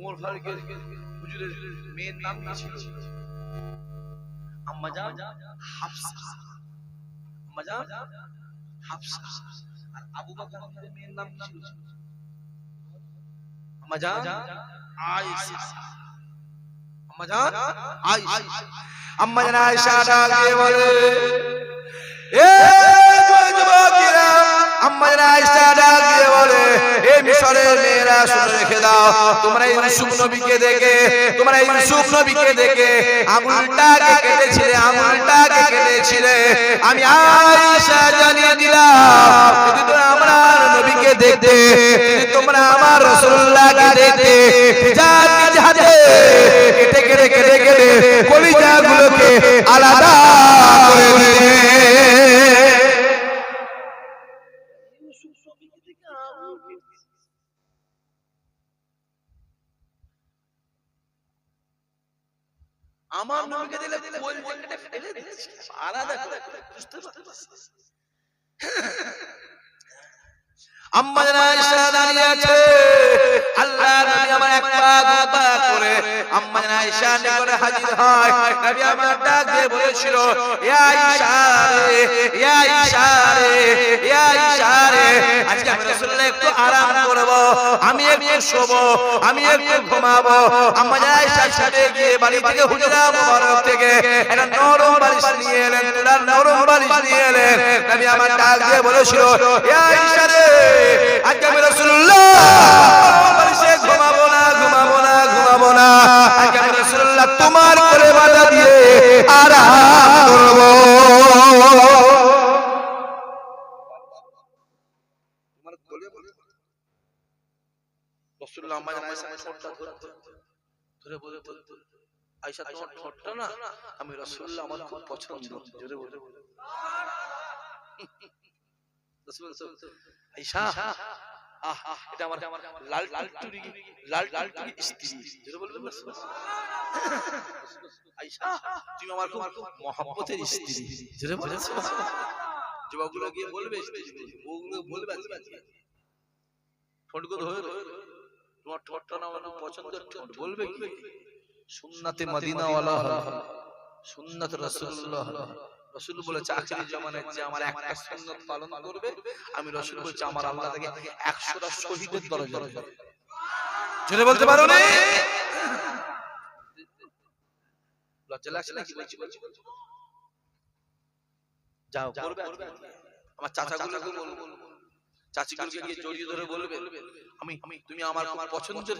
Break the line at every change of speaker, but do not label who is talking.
ওমর ফারুকের হুজুরের মেয়ের নাম কি ছিল? আম্মা জান হাফসা। আম্মা জান হাফসা। আর আবু বকরের মেয়ের নাম কি ছিল? আম্মা জান আয়েশা। আম্মা জান আয়েশা। আম্মা জান আয়েশা ডাক দিয়ে বলে, এ যুবকেরা, আম্মা জান আয়েশা ডাক দিয়ে বলে, এ মিশরের মেয়েরা শুনে রেখে দাও, তোমরা ইউসুফ নবীকে দেখে, তোমরা ইউসুফ নবীকে দেখে আঙুলটাকে কেটেছিলে, আঙুলটাকে কেটেছিলে। আমি আয়েশা জানিয়ে দিলাম, যদি তোমরা আমার নবীকে দেখতে, যদি তোমরা আমার রাসূলুল্লাহকে দেখতে, নিজ হাতে কেটে কেটে কেটে কেটে কলিজাগুলোকে আলাদা করে দিতে। আমার নবীকে দিলে কলিজাটা ফেলে দিচ্ছে, আলাদা করে বুঝতে পারছিস? আম্মা জান আয়েশা দাঁড়িয়ে আছে, আল্লাহ নবী আমার এক পা দু পা করে আম্মা জান আয়েশা নিকটে হাজির হয়। নবী আমার ডাক দিয়ে বলেছিল, ইয়া আয়েশা রে, ইয়া আয়েশা রে, ইয়া আয়েশা রে, আজকে আমি রাসূলুল্লাহ একটু আরাম করব, আমি একটু শোবো, আমি একটু ঘুমাবো। আম্মা জান আয়েশা সাথে গিয়ে বাড়ি থেকে হুজরা মুবারক থেকে একটা নরম বালিশ নিয়ে এলেন, তুলার নরম বালিশ নিয়ে এলেন। নবী আমার ডাক দিয়ে বলেছিল, ইয়া আয়েশা রে, আজকে আমি রাসূলুল্লাহ বালিশে ঘুমাবো না, ঘুমাবো না, ঘুমাবো না, আজকে আমি রাসূলুল্লাহ তোমার কোলে মাথা দিয়ে আরাম করব। তোমার কোলে রাসূলুল্লাহ আম্মা জান আয়েশা ঠোঁটটা ধরে বলতো, আয়েশা তোমার ঠোঁটটা না আমি রাসূলুল্লাহ আমার খুব পছন্দ, জোরে বলে আয়েশা, এটা আমার লাল টুরি, লাল টুরি স্ত্রী, জোরে বলবেন না আয়েশা, তুমি আমার খুব মহব্বতের স্ত্রী, জোরে বলেন। যুবকগুলো গিয়ে বলবে, ওগুলো বলবে আজকে ঠোঁটগুলো ধরে, তোমার ঠোঁটটা না আমার পছন্দের ঠোঁট, বলবে কি? সুন্নাতে মদিনাওয়ালা হলো, সুন্নাত রাসূলুল্লাহ। রাসূল বলেছে আখিরি জামানায় যে আমার একটা সুন্নাত পালন করবে, আমি রাসূল বলেছি আমার আল্লাহ তাকে 100টা শহীদের দরজা দেবে। জোরে বলতে পারো না? লজ্জা লাগছে না কি বলছি? যাও করবে, আমার চাচাগুলোকে বলবো, চাচিগুলোকে গিয়ে জড়িয়ে ধরে বলবে, আমি তুমি আমার পছন্দের